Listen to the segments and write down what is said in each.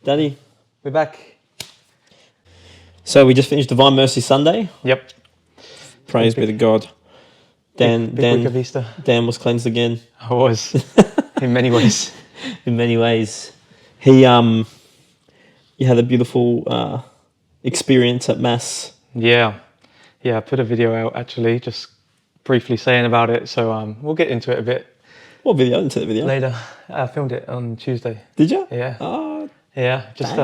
Daddy. We're back. So we just finished Divine Mercy Sunday. Yep. Praise be to God. Big week of Easter. Dan was cleansed again. I was, in many ways. In many ways. He had a beautiful experience at Mass. Yeah. I put a video out actually, just briefly saying about it. So we'll get into it a bit. What video? Into the video? Later. I filmed it on Tuesday. Did you? Yeah. Oh, yeah. Just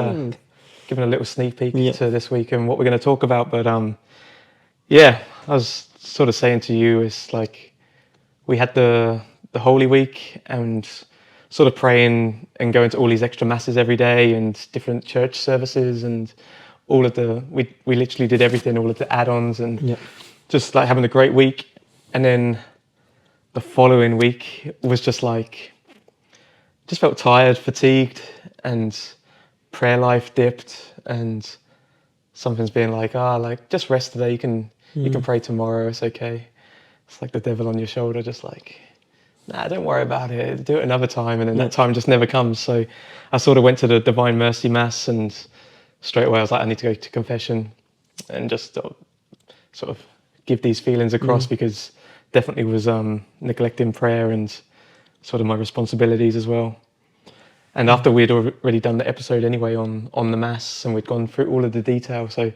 giving a little sneak peek to this week and what we're going to talk about. But I was sort of saying to you, it's like we had the Holy Week and sort of praying and going to all these extra masses every day and different church services and all of we literally did everything, all of the add-ons and just like having a great week. And then the following week was just felt tired, fatigued, and prayer life dipped, and something's being like, just rest today. You can pray tomorrow. It's okay. It's like the devil on your shoulder, just like, nah, don't worry about it. Do it another time, and then that time just never comes. So I sort of went to the Divine Mercy Mass, and straight away I was like, I need to go to confession, and just sort of give these feelings across because definitely was neglecting prayer and sort of my responsibilities as well. And after we'd already done the episode anyway on the Mass, and we'd gone through all of the detail, so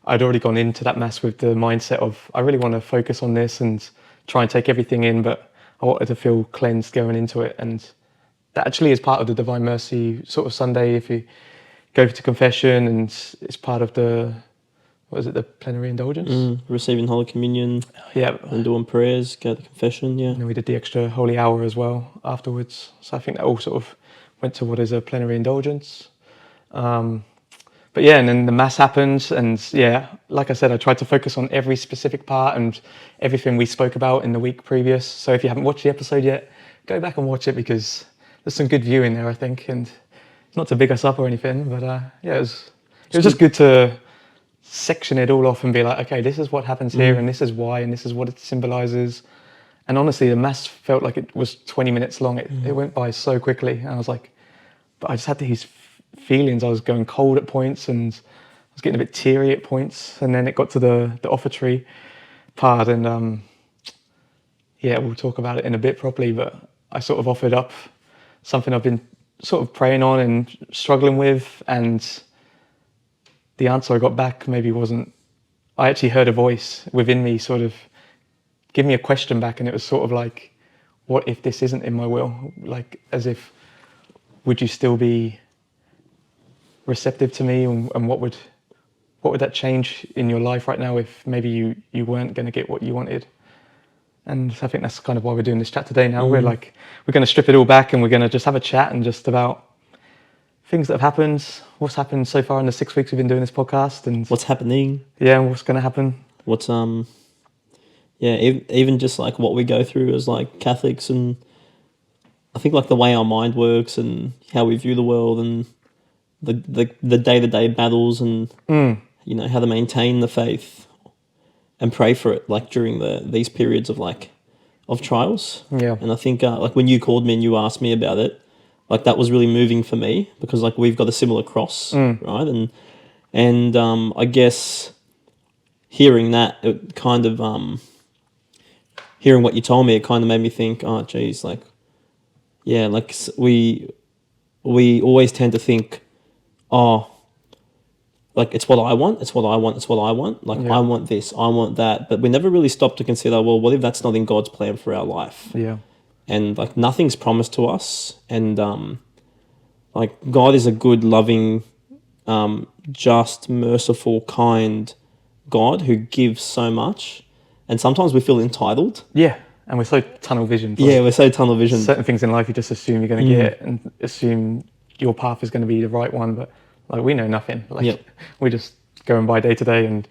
I'd already gone into that Mass with the mindset of, I really want to focus on this and try and take everything in, but I wanted to feel cleansed going into it. And that actually is part of the Divine Mercy sort of Sunday, if you go to confession, and it's part of the plenary indulgence? Receiving Holy Communion. Yeah. And doing prayers, go to confession, And then we did the extra Holy Hour as well afterwards. So I think that all sort of went to what is a plenary indulgence. And then the Mass happened, and like I said, I tried to focus on every specific part and everything we spoke about in the week previous. So if you haven't watched the episode yet, go back and watch it, because there's some good viewing there, I think. And not to big us up or anything, but it was just good to section it all off and be like, okay, this is what happens here, and this is why, and this is what it symbolizes. And honestly, the Mass felt like it was 20 minutes long. It went by so quickly, and I was like, but I just had these feelings. I was going cold at points, and I was getting a bit teary at points. And then it got to the offertory part, and we'll talk about it in a bit properly, but I sort of offered up something I've been sort of praying on and struggling with, and the answer I got back maybe wasn't, I actually heard a voice within me sort of give me a question back, and it was sort of like, what if this isn't in my will? Like, as if, would you still be receptive to me, and what would that change in your life right now if maybe you weren't going to get what you wanted? And I think that's kind of why we're doing this chat today now. We're going to strip it all back, and we're going to just have a chat and just about things that have happened, what's happened so far in the 6 weeks we've been doing this podcast, and what's happening. Yeah, and what's going to happen. What's even just like what we go through as like Catholics, and I think like the way our mind works and how we view the world, and the day-to-day battles, and how to maintain the faith and pray for it, like during these periods of trials. Yeah. And I think like when you called me and you asked me about it, like that was really moving for me, because like we've got a similar cross, right? And I guess hearing that, it kind of hearing what you told me, it kind of made me think, oh geez, like we always tend to think, oh, like it's what I want. Like I want this, I want that, but we never really stop to consider, well, what if that's not in God's plan for our life? Yeah. And like nothing's promised to us, and like God is a good, loving, just, merciful, kind God who gives so much, and sometimes we feel entitled. Yeah, and we're so tunnel visioned. We're so tunnel visioned. Certain things in life you just assume you're going to get, and assume your path is going to be the right one, but like we know nothing. Like we're just going by day to day, and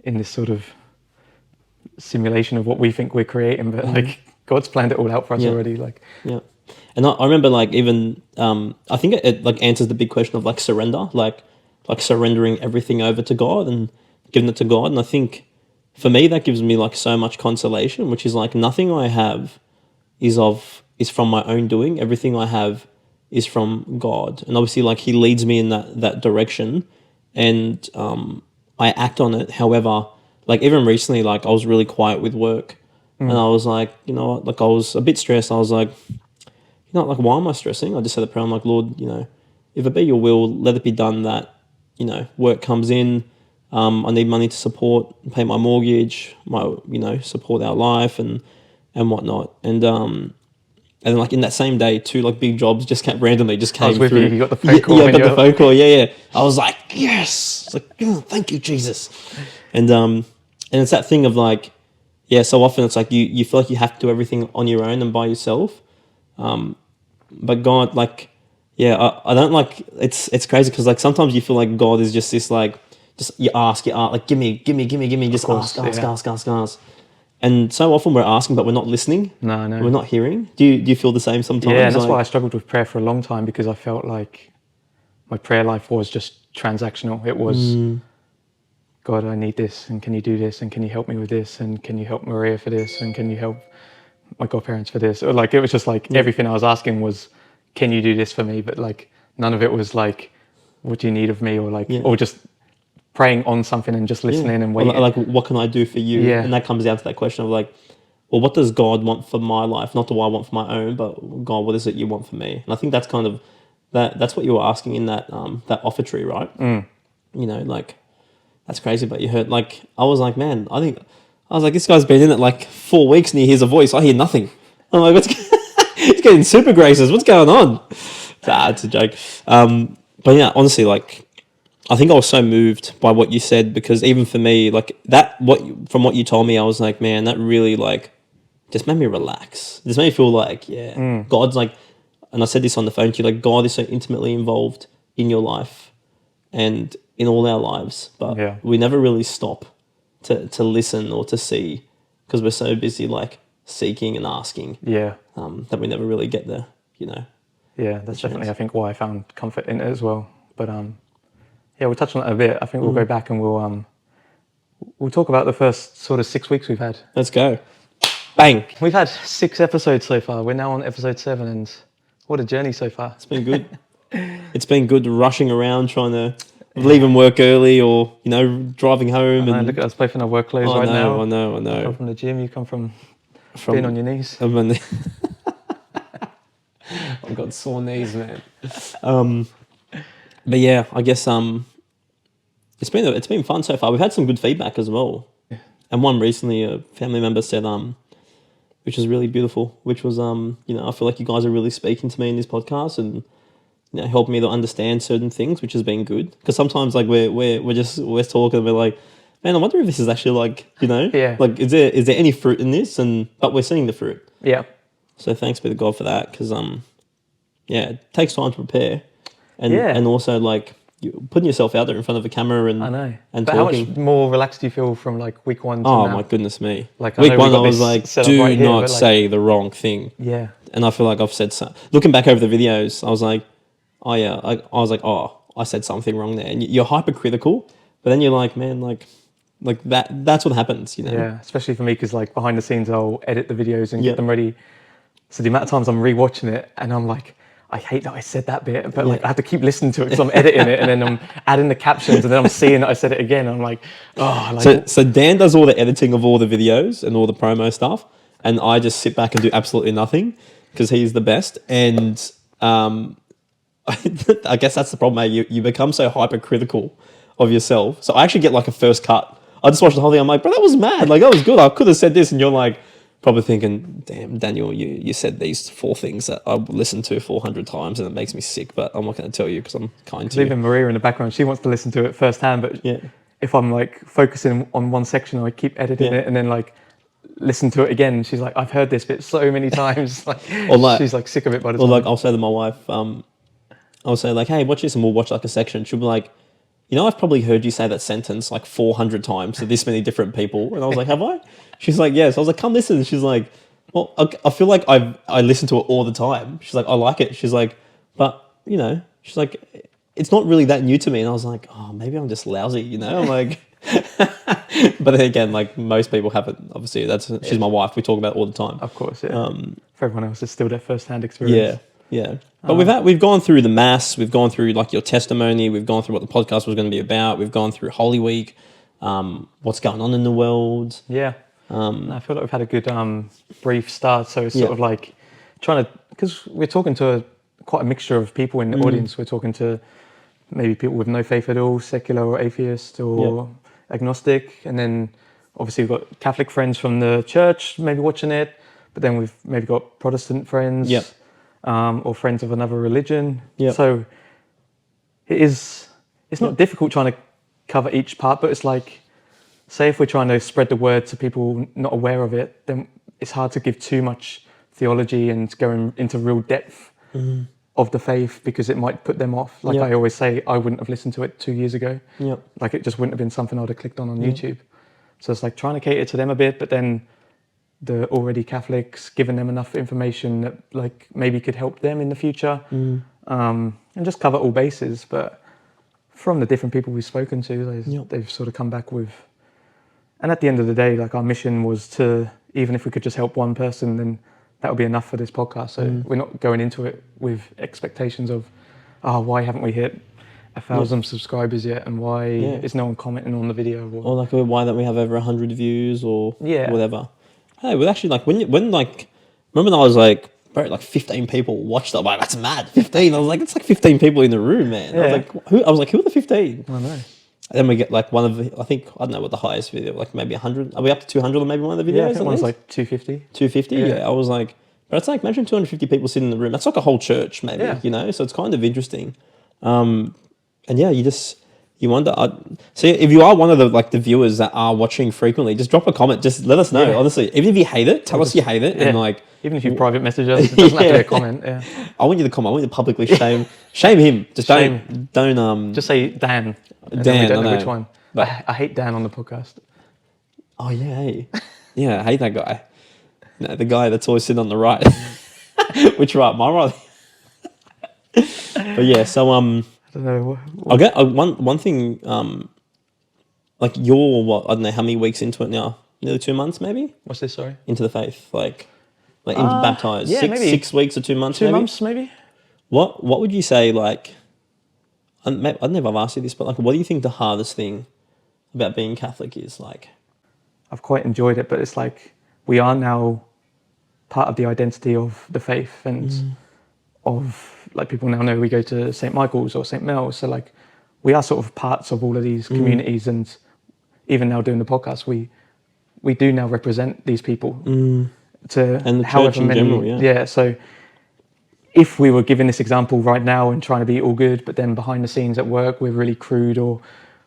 in this sort of simulation of what we think we're creating, but like God's planned it all out for us already. And I remember like even I think it like answers the big question of like surrender, like surrendering everything over to God and giving it to God. And I think for me that gives me like so much consolation, which is like nothing I have is from my own doing. Everything I have is from God, and obviously like He leads me in that direction, and I act on it. However, like even recently, like I was really quiet with work, and I was like, you know what, like I was a bit stressed. I was like, you know, like why am I stressing? I just said a prayer. I'm like, Lord, you know, if it be Your will, let it be done that, you know, work comes in. I need money to support, pay my mortgage, support our life and whatnot. And then like in that same day, two like big jobs just randomly came I was with through. you. You got the phone call. Yeah, I got the phone call. Yeah. I was like, yes. It's like, oh, thank you, Jesus. And it's that thing of like, yeah. So often it's like you feel like you have to do everything on your own and by yourself. But God, like, yeah, I don't like. It's crazy because like sometimes you feel like God is just this like, just you ask, like give me, just course, ask. And so often we're asking, but we're not listening. No. We're not hearing. Do you feel the same sometimes? Yeah, and that's like, why I struggled with prayer for a long time, because I felt like my prayer life was just transactional. It was, God, I need this, and can You do this, and can You help me with this, and can You help Maria for this, and can You help my godparents for this? Or like it was just like everything I was asking was, can You do this for me? But like none of it was like, what do you need of me? Or like, or just praying on something and just listening and waiting. Or like, what can I do for You? Yeah. And that comes down to that question of like, well, what does God want for my life? Not what I want for my own, but God, what is it You want for me? And I think that's kind of that's what you were asking in that offertory, right? You know, like that's crazy. But you heard like I was like, man, I was like, this guy's been in it like 4 weeks and he hears a voice. I hear nothing. I'm like, it's getting super graces. What's going on? It's a joke. But yeah, honestly, like I think I was so moved by what you said, because even for me, like from what you told me, I was like, man, that really like just made me relax. Just made me feel like, God's like, and I said this on the phone to you, like God is so intimately involved in your life and in all our lives, but we never really stop to listen or to see, because we're so busy like seeking and asking. That we never really get there, you know. Yeah, that's definitely I think why I found comfort in it as well. But yeah, we'll touch on that a bit. I think we'll go back and we'll talk about the first sort of 6 weeks we've had. Let's go. Bang. We've had 6 episodes so far. We're now on episode 7, and what a journey so far. It's been good. It's been good rushing around trying to leaving work early, or you know, driving home. And look at us both in our work clothes right now. I know. I come from the gym. You come from being on your knees. I've got sore knees, man. But yeah, I guess it's been fun so far. We've had some good feedback as well. And one recently, a family member said which was really beautiful, which was you know, I feel like you guys are really speaking to me in this podcast and you know, helping me to understand certain things, which has been good. Because sometimes like we're talking and we're like, man, I wonder if this is actually like, you know, like is there any fruit in this? But we're seeing the fruit. Yeah. So thanks be to God for that, because it takes time to prepare, and also like you putting yourself out there in front of a camera and I know. and but talking. How much more relaxed do you feel from like week 1 to now? Oh my goodness me! Like week 1, I was like, do not say the wrong thing. Yeah. And I feel like I've said so. Looking back over the videos, I was like, oh yeah, I was like, oh, I said something wrong there, and you're hypercritical, but then you're like, man, like that's what happens, you know. Yeah, especially for me, because like behind the scenes, I'll edit the videos and get them ready. So the amount of times I'm rewatching it and I'm like, I hate that I said that bit, but like I have to keep listening to it because I'm editing it, and then I'm adding the captions, and then I'm seeing that I said it again. And I'm like, oh. Like, so Dan does all the editing of all the videos and all the promo stuff, and I just sit back and do absolutely nothing because he's the best. And I guess that's the problem, mate. You become so hypercritical of yourself. So I actually get like a first cut. I just watched the whole thing. I'm like, bro, that was mad. Like that was good. I could have said this, and you're like, probably thinking, damn, Daniel, you said these 4 things that I've listened to 400 times and it makes me sick, but I'm not going to tell you because I'm kind to you. Even Maria in the background, she wants to listen to it firsthand, but if I'm like focusing on one section, I keep editing it and then like listen to it again. She's like, I've heard this bit so many times. She's like sick of it by the time. Or like I'll say to my wife, I'll say like, hey, watch this, and we'll watch like a section. She'll be like, you know, I've probably heard you say that sentence like 400 times to this many different people. And I was like, have I? She's like, yes. I was like, come listen. She's like, well, I feel like I listen to it all the time. She's like, I like it. She's like, but, you know, she's like, it's not really that new to me. And I was like, oh, maybe I'm just lousy, you know? I'm like, but then again, like most people haven't, obviously. She's my wife. We talk about it all the time. Of course, yeah. For everyone else, it's still their first-hand experience. Yeah. But we've gone through the mass, we've gone through like your testimony, we've gone through what the podcast was going to be about, we've gone through Holy Week, what's going on in the world. Yeah. I feel like we've had a good brief start. So it's sort of like trying to, because we're talking to quite a mixture of people in the audience. We're talking to maybe people with no faith at all, secular or atheist or agnostic. And then obviously we've got Catholic friends from the church maybe watching it. But then we've maybe got Protestant friends or friends of another religion. So it's not difficult trying to cover each part, but it's like, say if we're trying to spread the word to people not aware of it, then it's hard to give too much theology and go into real depth of the faith because it might put them off. Like I always say, I wouldn't have listened to it 2 years ago. Like it just wouldn't have been something I'd have clicked on YouTube. So it's like trying to cater to them a bit, but then the already Catholics, giving them enough information that like maybe could help them in the future, and just cover all bases. But from the different people we've spoken to, they've sort of come back with, and at the end of the day, like our mission was to, even if we could just help one person, then that would be enough for this podcast. So we're not going into it with expectations of, why haven't we hit 1,000 subscribers yet, and why is no one commenting on the video, or like why don't we have over 100 views or whatever. Hey, well, actually, like when like, remember when I was like, bro, like 15 people watched it. I'm like, that's mad, 15. I was like, it's like 15 people in the room, man. I was like, who are the 15? I know. And then we get like one of the, I don't know what the highest video, like maybe 100. Are we up to 200 on maybe one of the videos? Yeah, I think one's like 250. 250, yeah. I was like, but it's like, imagine 250 people sitting in the room. That's like a whole church, maybe, you know? So it's kind of interesting. And yeah, you wonder. So if you are one of the viewers that are watching frequently, just drop a comment. Just let us know. Honestly, even if you hate it, tell us you hate it, and like even if you private message us, it doesn't have to be a comment. Yeah, I want you to comment. I want you to publicly shame him. Just don't just say Dan. Dan. We don't know which one. But I hate Dan on the podcast. Oh yeah, hey. Yeah, I hate that guy. No, the guy that's always sitting on the right. Which right? My right. But yeah, so I don't know. I'll get one thing. Like you're what? I don't know how many weeks into it now. Nearly 2 months, maybe. What's this? Sorry. Into the faith, like into baptized. Yeah, maybe 6 weeks or 2 months. 2 months, maybe. What would you say? Like, I don't know if I've asked you this, but like, what do you think the hardest thing about being Catholic is? Like, I've quite enjoyed it, but it's like we are now part of the identity of the faith and of like people now know we go to St. Michael's or St. Mel's. So like we are sort of parts of all of these communities, and even now doing the podcast, we do now represent these people to and the however church in many. General, So if we were giving this example right now and trying to be all good, but then behind the scenes at work we're really crude, or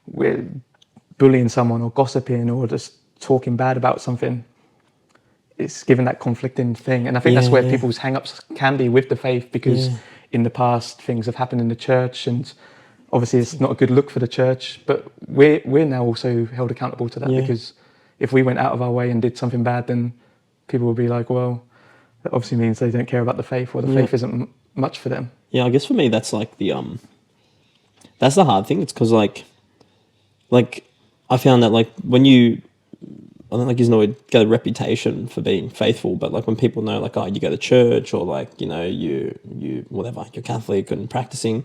we're bullying someone or gossiping or just talking bad about something, it's given that conflicting thing. And I think that's where people's hang-ups can be with the faith, because in the past things have happened in the church, and obviously it's not a good look for the church, but we're now also held accountable to that, because if we went out of our way and did something bad, then people would be like, well, that obviously means they don't care about the faith, or the faith isn't much for them. Yeah, I guess for me that's like the that's the hard thing. It's because like I found that like when you, I don't like using the word, get a reputation for being faithful, but like when people know like, oh, you go to church, or like, you know, you whatever, you're Catholic and practicing,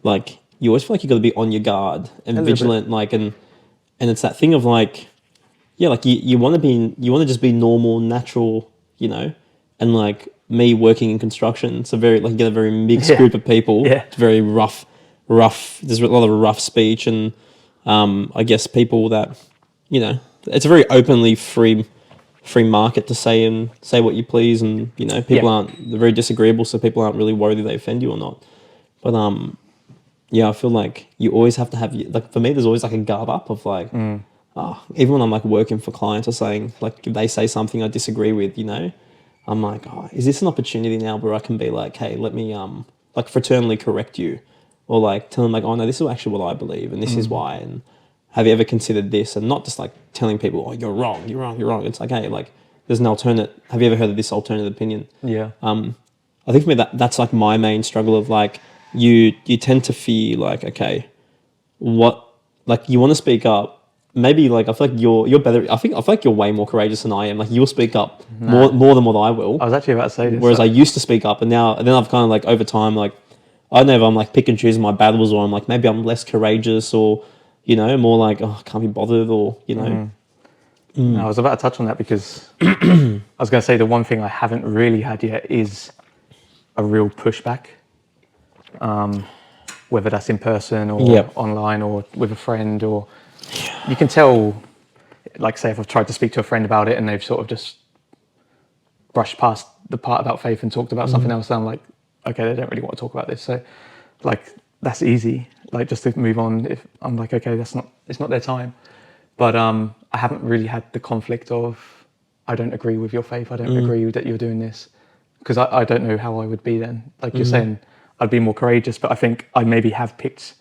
like you always feel like you got to be on your guard and vigilant, like, and it's that thing of like, yeah, like you want to just be normal, natural, you know, and like me working in construction, it's a very like you get a very mixed group of people. It's very rough. There's a lot of rough speech, and I guess people that, you know, it's a very openly free market to say what you please, and you know people they're very disagreeable, so people aren't really worried if they offend you or not. But I feel like you always have to have, like for me there's always like a guard up of like even when I'm like working for clients or saying, like if they say something I disagree with, you know, I'm like, oh, is this an opportunity now where I can be like, hey, let me like fraternally correct you, or like tell them like, oh no, this is actually what I believe and this is why, and have you ever considered this? And not just like telling people, oh, you're wrong. It's like, hey, like there's an alternate. Have you ever heard of this alternative opinion? Yeah. I think for me that's like my main struggle of like you tend to fear like, okay, what, like you want to speak up, maybe like I feel like you're better. I feel like you're way more courageous than I am. Like you'll speak up more than what I will. I was actually about to say this. Whereas I used to speak up, and then I've kind of like over time, like I don't know if I'm like pick and choosing my battles, or I'm like maybe I'm less courageous, or more like I can't be bothered, or No, I was about to touch on that because I was going to say the one thing I haven't really had yet is a real pushback, whether that's in person or online or with a friend, or you can tell, like say if I've tried to speak to a friend about it and they've sort of just brushed past the part about faith and talked about something else, and I'm like, okay, they don't really want to talk about this. So like that's easy, like just to move on. If I'm like, okay, it's not their time. But I haven't really had the conflict of, I don't agree with your faith. I don't agree that you're doing this, because I don't know how I would be then. Like you're saying, I'd be more courageous, but I think I maybe have picked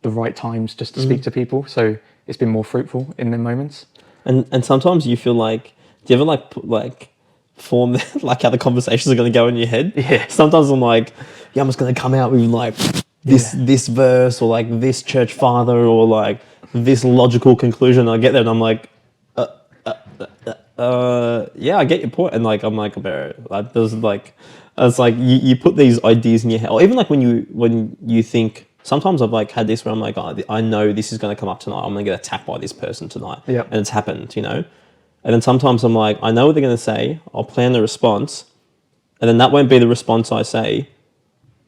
the right times just to speak to people. So it's been more fruitful in them moments. And sometimes you feel like, do you ever like form like how the conversations are going to go in your head? Yeah. Sometimes I'm like, yeah, I'm just going to come out with like this verse, or like this church father, or like this logical conclusion. I get there and I'm like, yeah, I get your point. And like I'm like, bro, like there's like, it's like you put these ideas in your head, or even like when you think. Sometimes I've like had this where I'm like, oh, I know this is going to come up tonight. I'm going to get attacked by this person tonight, and it's happened, And then sometimes I'm like, I know what they're going to say. I'll plan the response, and then that won't be the response I say,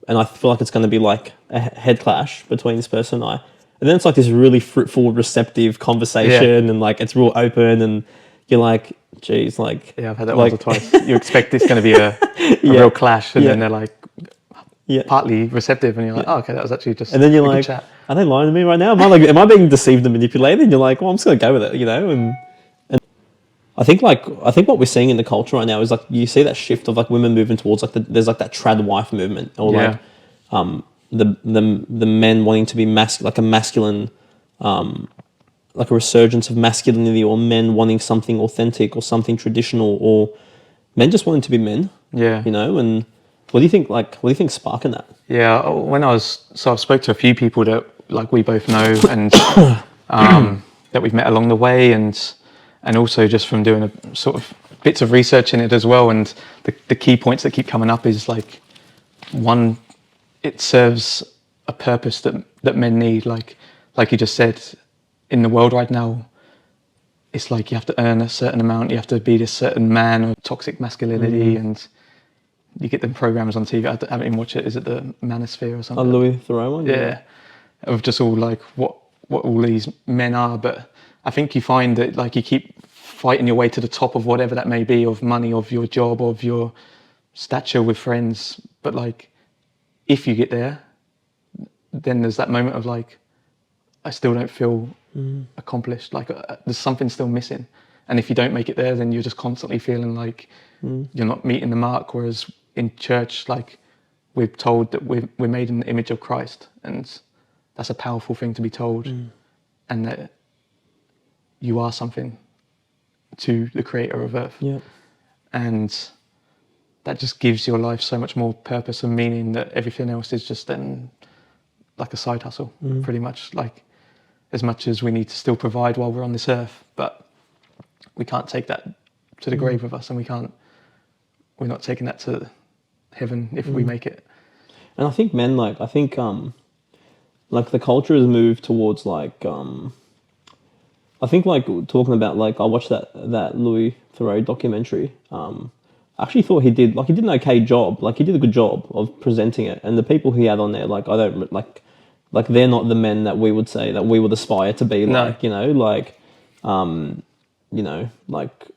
and I feel like it's going to be like a head clash between this person and I. And then it's like this really fruitful, receptive conversation, and like it's real open, and you're like, geez, like... Yeah, I've had that once or twice. You expect it's going to be a real clash, and then they're like partly receptive, and you're like, oh, okay, that was actually just and then you're a good like, chat. Are they lying to me right now? Am I being deceived and manipulated? And you're like, well, I'm just going to go with it, And I think what we're seeing in the culture right now is like you see that shift of like women moving towards like there's like that trad wife movement, or like the men wanting to be like a masculine, like a resurgence of masculinity, or men wanting something authentic or something traditional, or men just wanting to be men. Yeah. And what do you think? Like, what do you think sparking that? Yeah, I've spoke to a few people that like we both know, and that we've met along the way, and also just from doing a sort of bits of research in it as well. And the key points that keep coming up is like, one, it serves a purpose that men need. Like you just said, in the world right now, it's like you have to earn a certain amount, you have to be this certain man, or toxic masculinity, and you get them programs on TV. I haven't even watched it. Is it the Manosphere or something? Louis Theroux one? Yeah. Of just all like what all these men are. But I think you find that like you keep fighting your way to the top of whatever that may be, of money, of your job, of your stature with friends. But like, if you get there, then there's that moment of like, I still don't feel accomplished. Like there's something still missing. And if you don't make it there, then you're just constantly feeling like you're not meeting the mark. Whereas in church, like we're told that we're made in the image of Christ, and that's a powerful thing to be told, and that you are something to the creator of earth. Yeah. And that just gives your life so much more purpose and meaning, that everything else is just then like a side hustle, pretty much. Like, as much as we need to still provide while we're on this earth, but we can't take that to the grave with us, and we're not taking that to heaven if we make it. And I think men, like the culture has moved towards like, I think like talking about like, I watched that Louis Theroux documentary. I actually thought he did an okay job. Like he did a good job of presenting it, and the people he had on there, like I don't like they're not the men that we would say that we would aspire to be. Like, like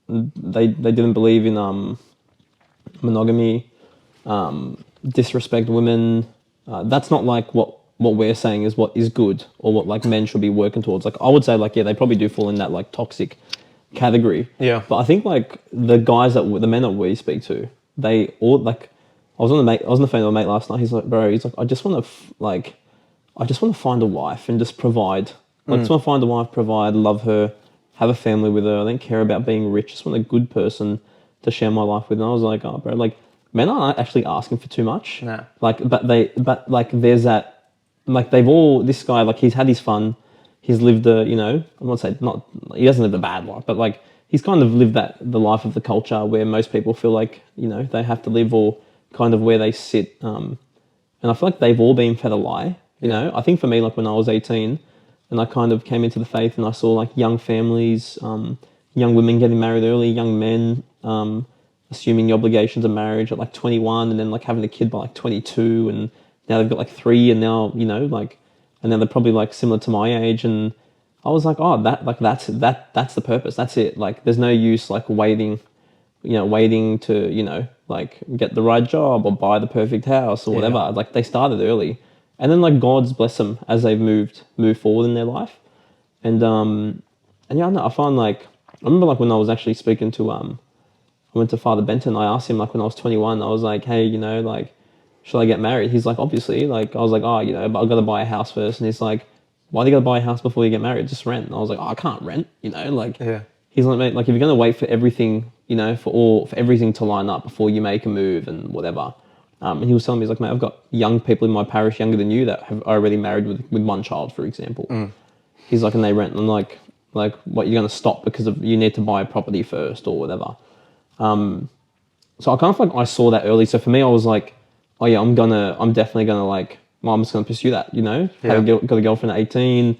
they didn't believe in monogamy, disrespect women. That's not like what we're saying is what is good, or what like men should be working towards. Like I would say like, yeah, they probably do fall in that like toxic category. Yeah. But I think like the men that we speak to, they all like, I was on the phone with a mate last night. He's like, I just want to find a wife and just provide. Like, just want to find a wife, provide, love her, have a family with her. I don't care about being rich. Just want a good person to share my life with. And I was like, oh, bro, like men aren't actually asking for too much. No. Like, but there's that, like they've all, this guy, like he's had his fun. he's lived a, you know, I'm not saying not, he doesn't live a bad life, but like he's kind of lived the life of the culture where most people feel like, you know, they have to live, or kind of where they sit. And I feel like they've all been fed a lie, you know. I think for me, like when I was 18 and I kind of came into the faith and I saw like young families, young women getting married early, young men assuming the obligations of marriage at like 21, and then like having a kid by like 22, and now they've got like three, and now, you know, like, and now they're probably like similar to my age. And I was like, oh, that's the purpose. That's it. Like there's no use like waiting, you know, waiting to, you know, like get the right job or buy the perfect house or whatever. Like they started early, and then like God's bless them as they've moved forward in their life. And yeah, no, I find like, I remember like when I was actually speaking to I went to Father Benton. I asked him like when I was 21, I was like, hey, you know, like, should I get married? He's like, obviously. Like I was like, oh, you know, but I've got to buy a house first. And he's like, why do you got to buy a house before you get married? Just rent. And I was like, oh, I can't rent, you know, like. He's like, mate, like if you're gonna wait for everything, you know, for everything to line up before you make a move and whatever. And he was telling me, he's like, mate, I've got young people in my parish younger than you that have already married with one child, for example. He's like, and they rent. And I'm like, what, you're gonna stop because of you need to buy a property first or whatever. So I kind of like I saw that early. So for me, I was like, oh yeah, I'm definitely gonna like, well, I'm just gonna pursue that, you know. Got a girlfriend at 18.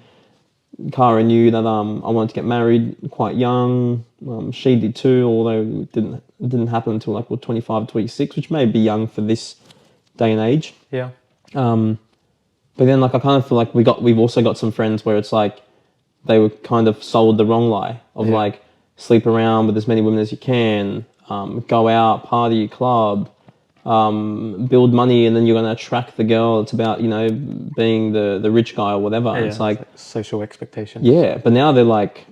Cara knew that I wanted to get married quite young. She did too, although it didn't happen until like 25, 26, which may be young for this day and age. Yeah. But then like I kind of feel like we've also got some friends where it's like they were kind of sold the wrong lie of like sleep around with as many women as you can, go out, party, club, build money, and then you're going to attract the girl. It's about, you know, being the rich guy or whatever. Yeah, it's like social expectations. Yeah, but now they're like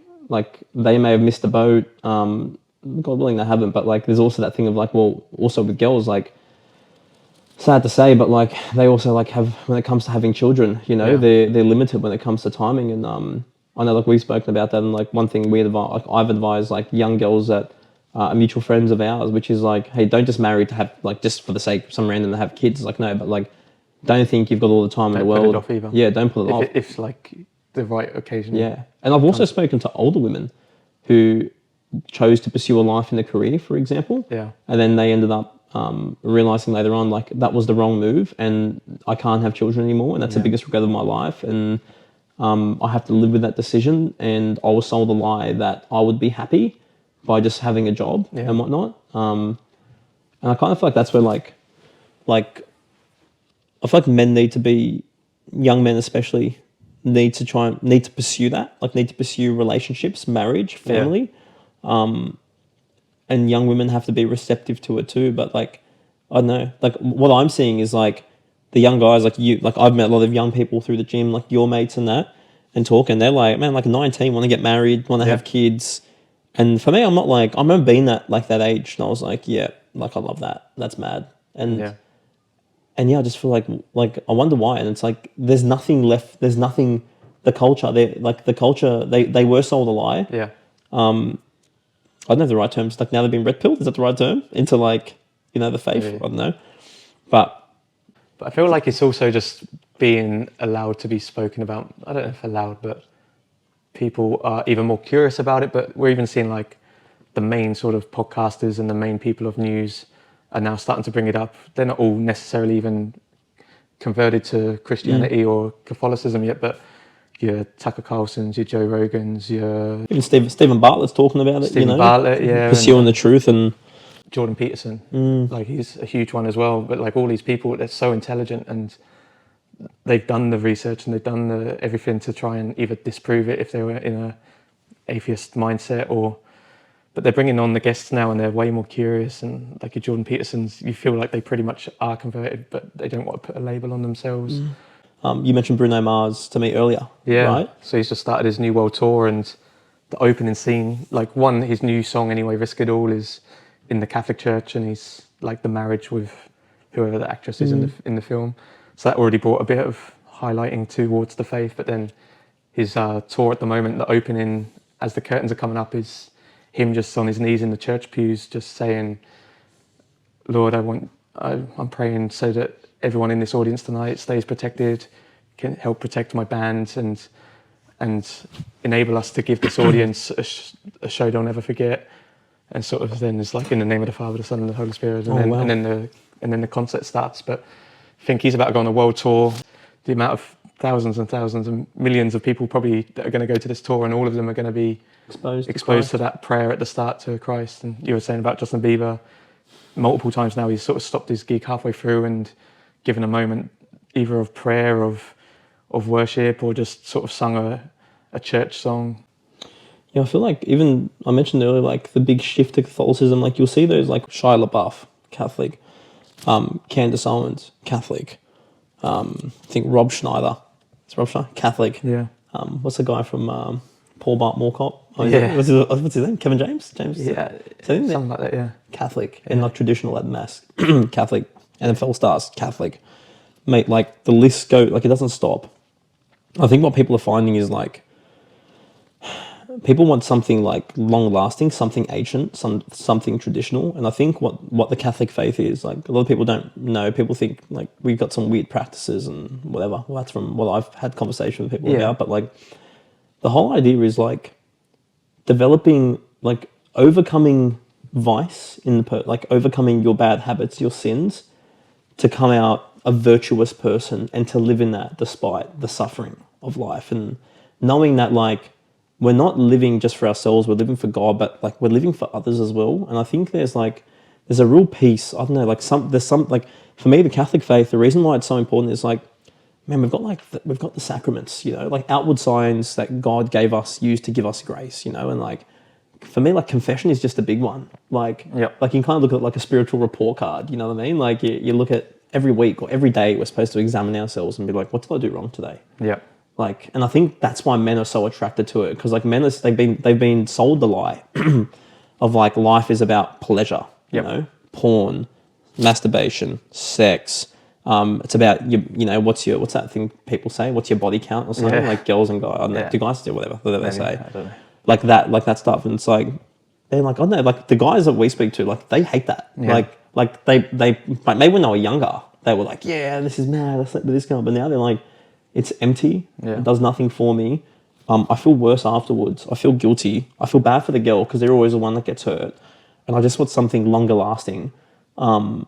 they may have missed a boat. God willing they haven't, but like there's also that thing of like, well, also with girls, like sad to say, but like they also like have, when it comes to having children, you know, they're limited when it comes to timing. And I know like we've spoken about that, and like one thing I've advised like young girls that are mutual friends of ours, which is like, hey, don't just marry to have like just for the sake of some random to have kids. It's like, no, but like don't think you've got all the time in the world. Don't put it off either. Yeah, don't put it off. If like the right occasion. Yeah, and I've also spoken to older women who chose to pursue a life in a career, for example. Yeah. And then they ended up realizing later on like that was the wrong move, and I can't have children anymore, and that's the biggest regret of my life. And I have to live with that decision. And I was sold a lie that I would be happy by just having a job and whatnot. And I kind of feel like that's where like I feel like men need to be, young men especially, need to pursue that, like need to pursue relationships, marriage, family. And young women have to be receptive to it too. But like, I don't know, like what I'm seeing is like the young guys like you, like I've met a lot of young people through the gym, like your mates and that, and talking, they're like, man, like 19, want to get married, want to have kids. And for me, I'm not like, I remember being that age, and I was like, yeah, like I love that. That's mad. And yeah, I just feel like I wonder why. And it's like there's nothing left. There's nothing. The culture, they were sold a lie. Yeah. I don't know if the right term is like now they've been red pilled. Is that the right term? Into like, you know, the faith. I don't know, but I feel like it's also just being allowed to be spoken about. I don't know if allowed, but people are even more curious about it. But we're even seeing like the main sort of podcasters and the main people of news are now starting to bring it up. They're not all necessarily even converted to Christianity or Catholicism yet, but your Tucker Carlsons, your Joe Rogans, your... Even Stephen Bartlett's talking about it, Stephen you know? Bartlett, yeah. Pursuing the truth. And Jordan Peterson, like he's a huge one as well. But like all these people, they're so intelligent and they've done the research and they've done everything to try and either disprove it if they were in a atheist mindset, or... But they're bringing on the guests now and they're way more curious. And like your Jordan Petersons, you feel like they pretty much are converted, but they don't want to put a label on themselves. You mentioned Bruno Mars to me earlier, right? So he's just started his new world tour, and the opening scene, like his new song anyway, Risk It All, is in the Catholic Church, and he's like the marriage with whoever the actress is in the film. So that already brought a bit of highlighting towards the faith. But then his tour at the moment, the opening, as the curtains are coming up, is him just on his knees in the church pews, just saying, Lord, I'm praying so that everyone in this audience tonight stays protected, can help protect my band. And and enable us to give this audience a show they'll never forget. And sort of then it's like in the name of the Father, the Son, and the Holy Spirit, and, and then the concert starts. But I think he's about to go on a world tour. The amount of thousands and thousands and millions of people probably that are going to go to this tour, and all of them are going to be exposed to that prayer at the start to Christ. And you were saying about Justin Bieber, multiple times now he's sort of stopped his gig halfway through and given a moment either of prayer, of worship, or just sort of sung a church song. Yeah, I feel like even, I mentioned earlier, like the big shift to Catholicism, like you'll see those like Shia LaBeouf, Catholic, Candace Owens, Catholic, I think Rob Schneider, it's Rob Schneider, Catholic. Yeah. What's the guy from Paul Bart Mall Cop? Yeah. What's his name? Kevin James? Yeah, something like that, yeah. Catholic, and like traditional at mass, Catholic, NFL stars, Catholic. Mate, like the list it doesn't stop. I think what people are finding is like, people want something like long-lasting, something ancient, something traditional. And I think what the Catholic faith is, like a lot of people don't know. People think like we've got some weird practices and whatever. Well, that's from what I've had conversation with people about. But like the whole idea is like developing, like overcoming vice like overcoming your bad habits, your sins, to come out a virtuous person and to live in that despite the suffering of life, and knowing that like we're not living just for ourselves, we're living for God, but like we're living for others as well. And I think there's a real peace. I don't know, like like for me, the Catholic faith, the reason why it's so important is like, man, we've got the sacraments, you know, like outward signs that God gave us, used to give us grace, you know, and like for me, like confession is just a big one. Like, like you can kind of look at like a spiritual report card, you know what I mean? Like you look at every week or every day, we're supposed to examine ourselves and be like, what did I do wrong today? Yeah. Like, and I think that's why men are so attracted to it, because like men they've been sold the lie of like life is about pleasure, you know, porn, masturbation, sex. It's about you know what's that thing people say? What's your body count or something? Like girls and guys, I don't know, do guys do whatever they say? I don't know. Like that stuff, and it's like they're like, I don't know, like the guys that we speak to, like they hate that. Like they like maybe when they were younger, they were like, yeah, this is mad, I slept with this guy, but now they're like, it's empty. It does nothing for me. I feel worse afterwards. I feel guilty. I feel bad for the girl because they're always the one that gets hurt. And I just want something longer lasting. And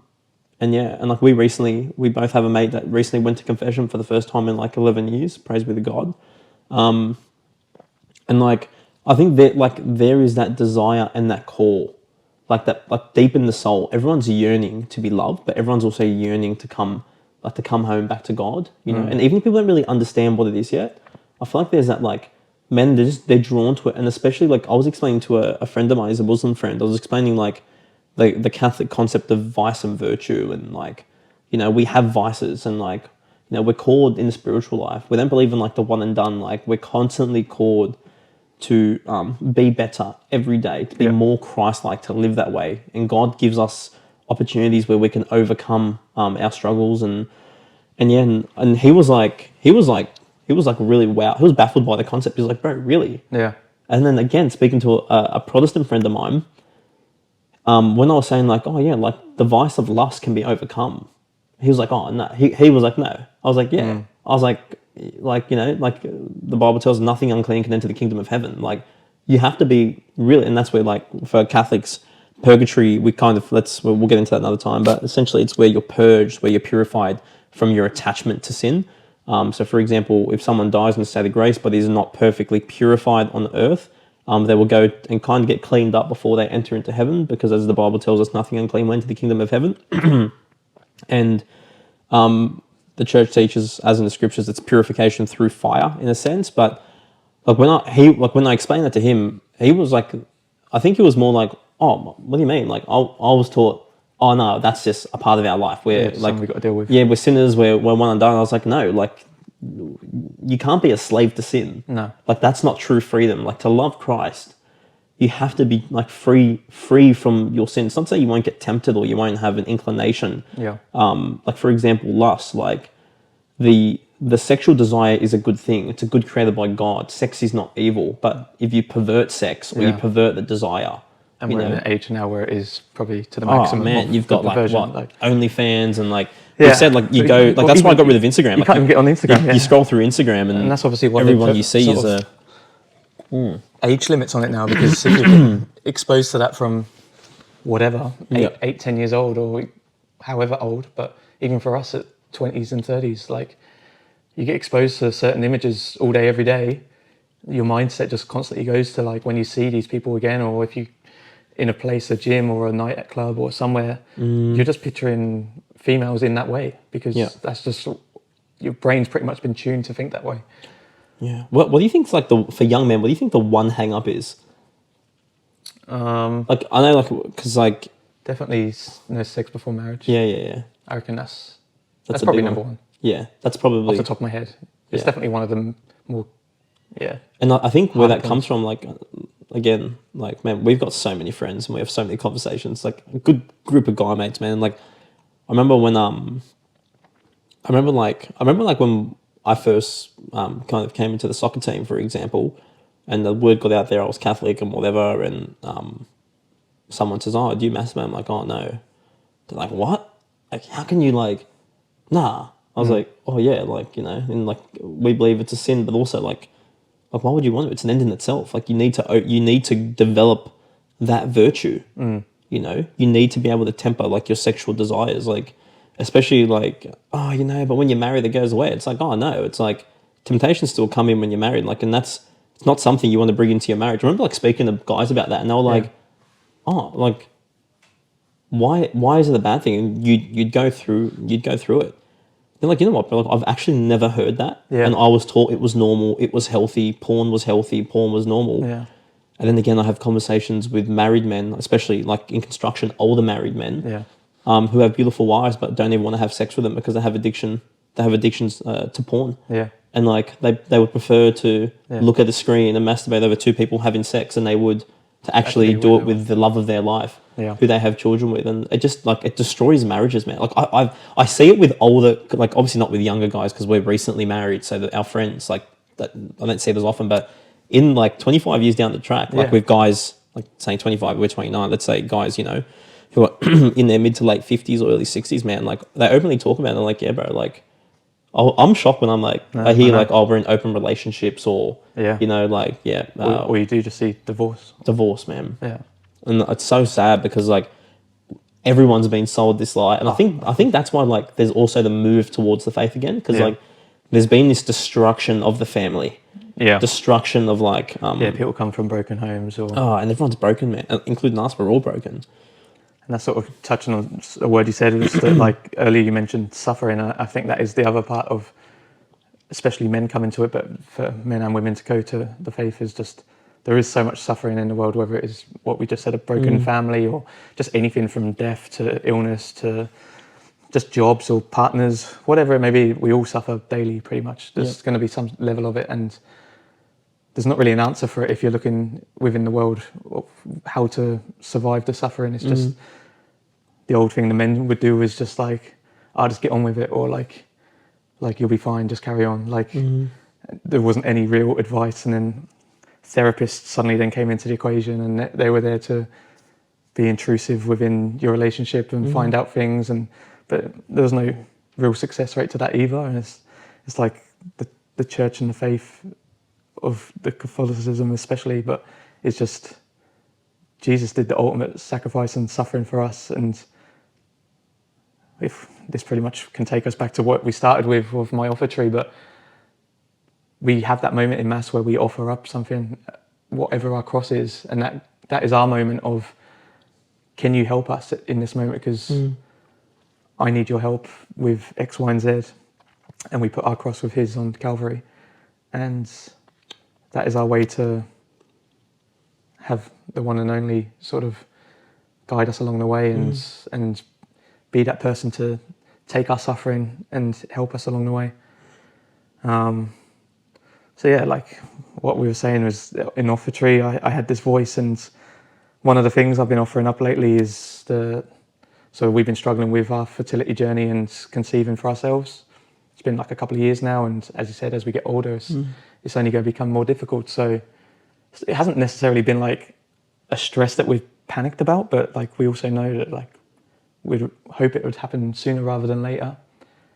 like we both have a mate that recently went to confession for the first time in like 11 years. Praise be to God. And like, I think that like there is that desire and that call, like that, like deep in the soul. Everyone's yearning to be loved, but everyone's also yearning to come home back to God, you know. And even if people don't really understand what it is yet, I feel like there's that like men, they're drawn to it. And especially like I was explaining to a friend of mine, he's a Muslim friend, I was explaining like the Catholic concept of vice and virtue, and like, you know, we have vices, and like, you know, we're called in the spiritual life, we don't believe in like the one and done, like we're constantly called to be better every day, to be more Christ-like, to live that way. And God gives us opportunities where we can overcome our struggles, and he was like really wow. He was baffled by the concept. He was like, bro, really? Yeah. And then again, speaking to a Protestant friend of mine, when I was saying like, oh yeah, like the vice of lust can be overcome, he was like, oh no. He was like, no. I was like, yeah. I was like, you know, like the Bible tells us nothing unclean can enter the kingdom of heaven. Like you have to be really, and that's where like for Catholics, purgatory, we'll get into that another time, but essentially it's where you're purged, where you're purified from your attachment to sin. So for example, if someone dies in a state of grace but is not perfectly purified on earth, they will go and kind of get cleaned up before they enter into heaven, because as the Bible tells us, nothing unclean will enter the kingdom of heaven. And the church teaches, as in the scriptures, it's purification through fire in a sense. But like when I explained that to him, he was like, I think he was more like, oh, what do you mean? Like I was taught, oh no, that's just a part of our life. We're like, we got to deal with. Yeah, we're sinners. We're one and done. I was like, no, like you can't be a slave to sin. No, like that's not true freedom. Like to love Christ, you have to be like free from your sins. Not to say you won't get tempted or you won't have an inclination. Yeah. Like for example, lust. Like the sexual desire is a good thing. It's a good created by God. Sex is not evil. But if you pervert sex or you pervert the desire, and we're in an age now where it is probably to the maximum. Oh man, you've got like perversion, what, like OnlyFans and like Yeah. We've said like you But go like well, that's why I even- got rid of Instagram. You Like can't even get on Instagram. you scroll through Instagram and And that's obviously why everyone you see is sort of age limits on it now, because if you've been exposed to that from whatever, Yeah. 10 years old or however old, but even for us at 20s and 30s, like you get exposed to certain images all day, every day, your mindset just constantly goes to like when you see these people again, or if you in a place, a gym or a night at club or somewhere, you're just picturing females in that way because Yeah. that's just your brain's pretty much been tuned to think that way. Yeah. What do you think's like for young men? What do you think the one hang up is? Like I know, like because like Definitely no sex before marriage. yeah. I reckon that's That's a probably big number one Yeah, that's probably off the top of my head. It's Yeah. definitely one of the more, yeah. And I think where Harder that comes from, like, again, like, man, we've got so many friends and we have so many conversations. Like, a good group of guy mates, man. Like, I remember when, I remember like when I first kind of came into the soccer team, for example, and the word got out there I was Catholic and whatever, and someone says, "Oh, do you masturbate?" I'm like, "Oh no." They're like, "What? Like, how can you like?" Nah. I was like, "Oh yeah, like and like we believe it's a sin, but also like why would you want it? It's an end in itself. Like you need to develop that virtue. You need to be able to temper like your sexual desires, like especially like but when you're married, that goes away. It's like no, it's like temptations still come in when you're married, like, and it's not something you want to bring into your marriage. I remember like speaking to guys about that, and they were like, like why is it a bad thing? And you'd go through it. They're like, you know what, bro? Like, I've actually never heard that. Yeah. And I was taught it was normal, it was healthy, porn was healthy, porn was normal. Yeah. And then again, I have conversations with married men, especially like in construction, older married men, who have beautiful wives but don't even want to have sex with them because they have addiction. They have addictions to porn. Yeah. And like they would prefer to look at the screen and masturbate over two people having sex than they would to actually do it with the love of their life, who they have children with. And it just like it destroys marriages, man. Like I see it with older, like obviously not with younger guys because we're recently married, so that our friends like that I don't see it as often, but in like 25 years down the track, like with guys like saying 25, we're 29, let's say guys, who are in their mid to late 50s or early 60s, man, like they openly talk about it. They're like, yeah, bro, like I'm shocked when I'm like, I hear like, oh, we're in open relationships or, like, or you do just see divorce, man. Yeah. And it's so sad because like everyone's been sold this lie. And I think that's why like there's also the move towards the faith again. Cause like there's been this destruction of the family. Yeah. Destruction of like, People come from broken homes or. and everyone's broken, man, including us, we're all broken. And that's sort of touching on a word you said, was that like earlier you mentioned suffering. I think that is the other part of, especially men coming to it, but for men and women to go to the faith is just, there is so much suffering in the world, whether it is what we just said, a broken family or just anything from death to illness to just jobs or partners, whatever it may be, we all suffer daily pretty much. There's going to be some level of it, and there's not really an answer for it if you're looking within the world of how to survive the suffering. It's just the old thing the men would do is just like, I'll just get on with it, or like you'll be fine, just carry on. Like there wasn't any real advice, and then therapists suddenly then came into the equation, and they were there to be intrusive within your relationship and find out things, but there was no real success rate to that either. And it's like the church and the faith of the Catholicism especially, but it's just Jesus did the ultimate sacrifice and suffering for us. And if this pretty much can take us back to what we started with my offertory, but we have that moment in Mass where we offer up something, whatever our cross is, and that is our moment of, can you help us in this moment, because I need your help with X, Y, and Z. And we put our cross with his on Calvary, and that is our way to have the one and only sort of guide us along the way and be that person to take our suffering and help us along the way. So yeah, like what we were saying was in offertory, I had this voice, and one of the things I've been offering up lately is so we've been struggling with our fertility journey and conceiving for ourselves. It's been like a couple of years now, and as you said, as we get older, it's only going to become more difficult. So it hasn't necessarily been like a stress that we've panicked about, but like we also know that like we'd hope it would happen sooner rather than later.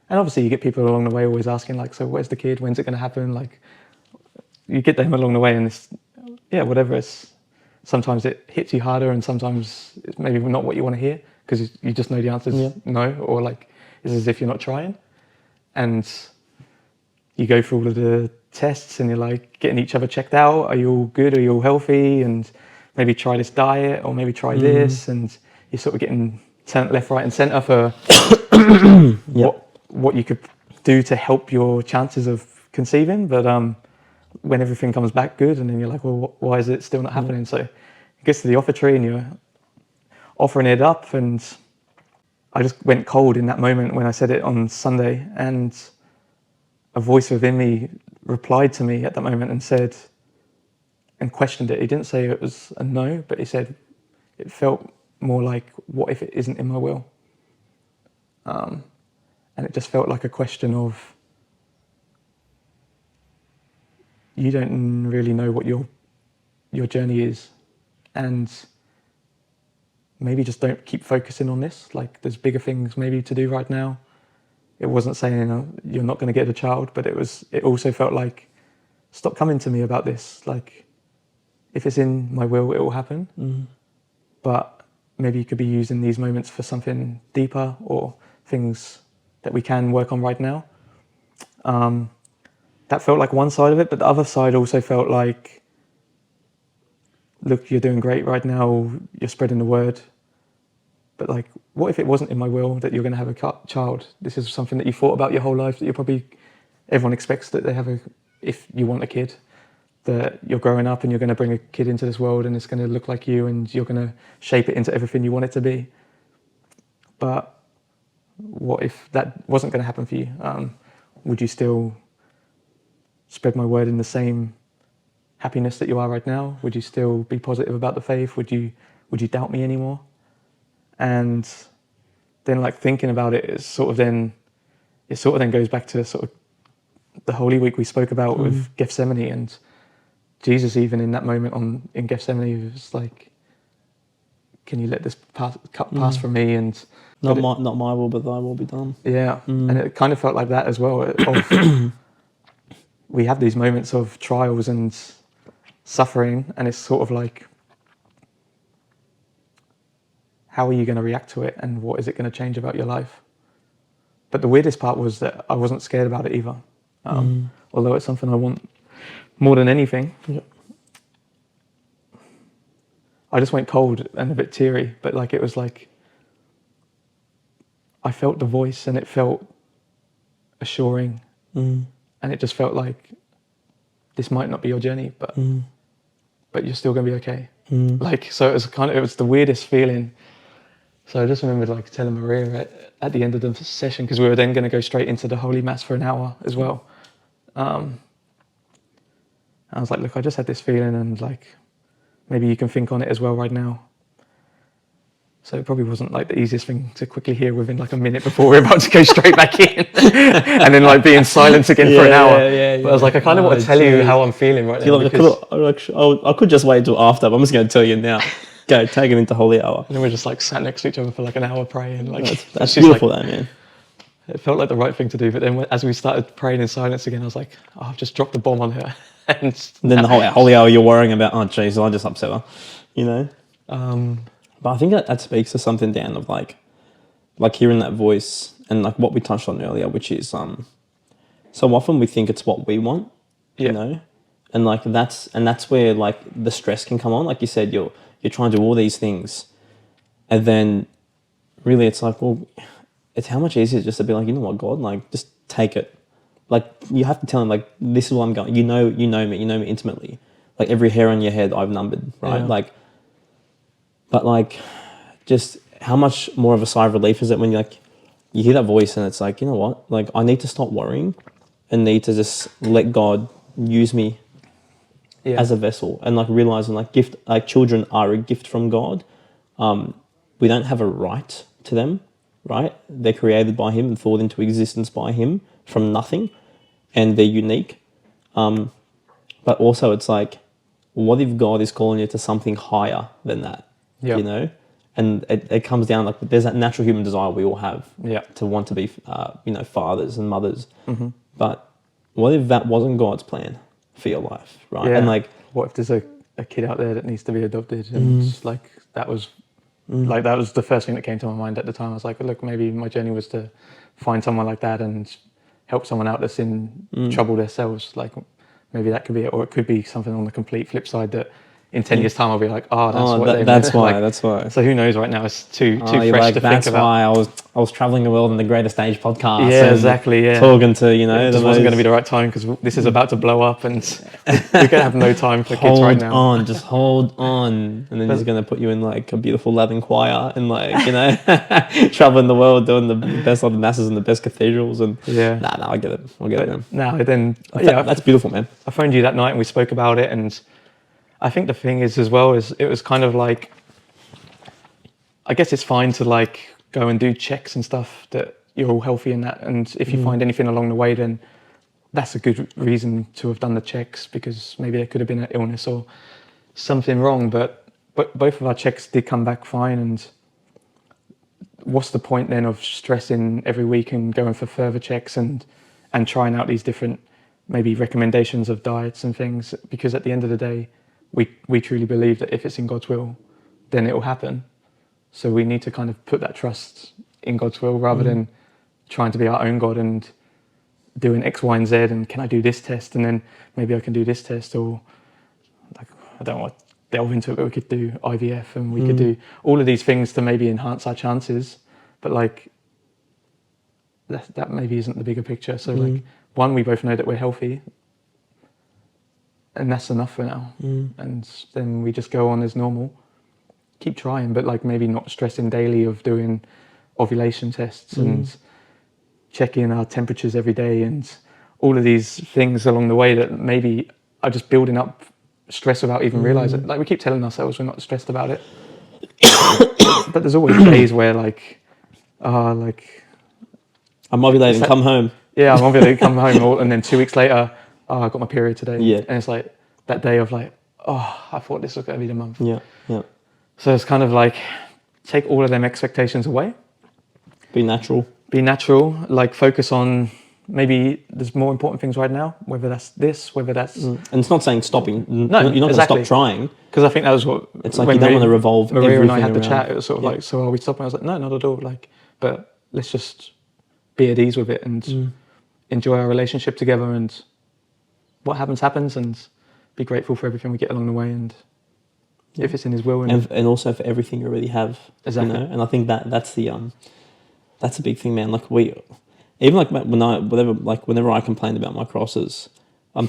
And obviously you get people along the way always asking like, so where's the kid? When's it going to happen? Like you get them along the way and it's, yeah, whatever. It's sometimes it hits you harder and sometimes it's maybe not what you want to hear because you just know the answer is no, or like it's as if you're not trying. And you go through all of the tests and you're like getting each other checked out. Are you all good? Are you all healthy? And maybe try this diet or maybe try this. And you're sort of getting sent left, right and center for what you could do to help your chances of conceiving. But when everything comes back good and then you're like, well, why is it still not happening? So it gets to the offertory and you're offering it up. And I just went cold in that moment when I said it on Sunday, and a voice within me replied to me at that moment and said, and questioned it. He didn't say it was a no, but he said it felt more like, what if it isn't in my will? And it just felt like a question of, you don't really know what your journey is, and maybe just don't keep focusing on this. Like there's bigger things maybe to do right now. It wasn't saying, you're not going to get a child, but it also felt like, stop coming to me about this. Like if it's in my will, it will happen. But maybe you could be using these moments for something deeper or things that we can work on right now. That felt like one side of it, but the other side also felt like, look, you're doing great right now. You're spreading the word. But like, what if it wasn't in my will that you're going to have a child? This is something that you thought about your whole life, that you're probably, everyone expects that they have if you want a kid, that you're growing up and you're going to bring a kid into this world and it's going to look like you and you're going to shape it into everything you want it to be. But what if that wasn't going to happen for you? Would you still spread my word in the same happiness that you are right now? Would you still be positive about the faith? Would you doubt me anymore? And then like thinking about it, it sort of then goes back to sort of the Holy Week we spoke about with Gethsemane, and Jesus even in that moment in Gethsemane was like, can you let this cup pass from me? And not my will, but thy will be done. Yeah. And it kind of felt like that as well. Of we have these moments of trials and suffering, and it's sort of like, how are you going to react to it, and what is it going to change about your life? But the weirdest part was that I wasn't scared about it either. Although it's something I want more than anything. Yep. I just went cold and a bit teary, but like it was like, I felt the voice and it felt assuring. And it just felt like, this might not be your journey, but you're still going to be okay. Like, so it was the weirdest feeling. So I just remembered like telling Maria at the end of the session, because we were then going to go straight into the Holy Mass for an hour as well. I was like, look, I just had this feeling, and like, maybe you can think on it as well right now. So it probably wasn't like the easiest thing to quickly hear within like a minute before we're about to go straight back in, and then like be in silence again for an hour. But I was like, I kind of want to tell you how I'm feeling right now. I could just wait until after, but I'm just going to tell you now. Go, take it into Holy Hour. And then we're just like sat next to each other for like an hour praying. Like that's beautiful, like, though, man. It felt like the right thing to do. But then as we started praying in silence again, I was like, oh, I've just dropped the bomb on her. And then the whole Holy Hour, you're worrying about, oh, jeez, I just upset her, you know? But I think that speaks to something, Dan, of like hearing that voice and like what we touched on earlier, which is so often we think it's what we want, you know? And like that's where like the stress can come on. Like you said, you're trying to do all these things, and then really it's like, well, it's how much easier just to be like, you know what, God, like just take it. Like you have to tell him like, this is where I'm going. You know me intimately. Like every hair on your head I've numbered, right? Yeah. Like, but like just how much more of a sigh of relief is it when you hear that voice and it's like, you know what, like I need to stop worrying and need to just let God use me as a vessel, and like realizing like children are a gift from God. We don't have a right to them, right? They're created by him and thought into existence by him from nothing, and they're unique. But also it's like, what if God is calling you to something higher than that, you know? and it comes down like there's that natural human desire we all have Yeah. to want to be, fathers and mothers. But what if that wasn't God's plan for your life, right? Yeah. And like, what if there's a kid out there that needs to be adopted, and like that was the first thing that came to my mind at the time. I was like, look, maybe my journey was to find someone like that and help someone out that's in trouble themselves. Like maybe that could be it, or it could be something on the complete flip side that in 10 years time I'll be like, oh, that's what they that's meant. why, Like, that's why. so who knows right now? It's too Oh, you're fresh like, to think that's about. why I was traveling the world in the Greater Stage podcast. Yeah, and exactly. Yeah, talking to it just wasn't going to be the right time because this is about to blow up, and we're going to have no time for kids right now. just hold on, and then he's going to put you in like a beautiful Latin choir and like traveling the world doing the best of the masses and the best cathedrals and Yeah. I get it, man. Now then, That's beautiful, man. I phoned you that night and we spoke about it, and I think the thing is as well is it was kind of like, I guess it's fine to like go and do checks and stuff that you're all healthy in that, and if you find anything along the way, then that's a good reason to have done the checks, because maybe there could have been an illness or something wrong, but both of our checks did come back fine. And what's the point then of stressing every week and going for further checks and trying out these different maybe recommendations of diets and things, because at the end of the day we truly believe that if it's in God's will, then it will happen. So we need to kind of put that trust in God's will rather than trying to be our own God and doing X, Y, and Z. And can I do this test? And then maybe I can do this test, or like, I don't want to delve into it, but we could do IVF and we could do all of these things to maybe enhance our chances. But like, that maybe isn't the bigger picture. So like, one, we both know that we're healthy, and that's enough for now. And then we just go on as normal, keep trying, but like maybe not stressing daily of doing ovulation tests and checking our temperatures every day and all of these things along the way that maybe are just building up stress without even realizing. Like we keep telling ourselves we're not stressed about it, but there's always days where like I'm ovulating, come home. Yeah, I'm ovulating, come home, and then 2 weeks later, I got my period today. Yeah. And it's like that day of like, I thought this was going to be the month. Yeah. So it's kind of like, take all of them expectations away. Be natural. Like focus on maybe there's more important things right now, whether that's this, whether that's... And it's not saying stopping. No, you're not exactly. going to stop trying. Because I think that was what... It's like you don't want to revolve Maria and I had the around. chat. It was sort of like, so are we stopping? I was like, no, not at all. Like, but let's just be at ease with it and enjoy our relationship together, and what happens, and be grateful for everything we get along the way, and if it's in His will. And also for everything you already have. Exactly. And I think that's a big thing, man. Like whenever I complained about my crosses,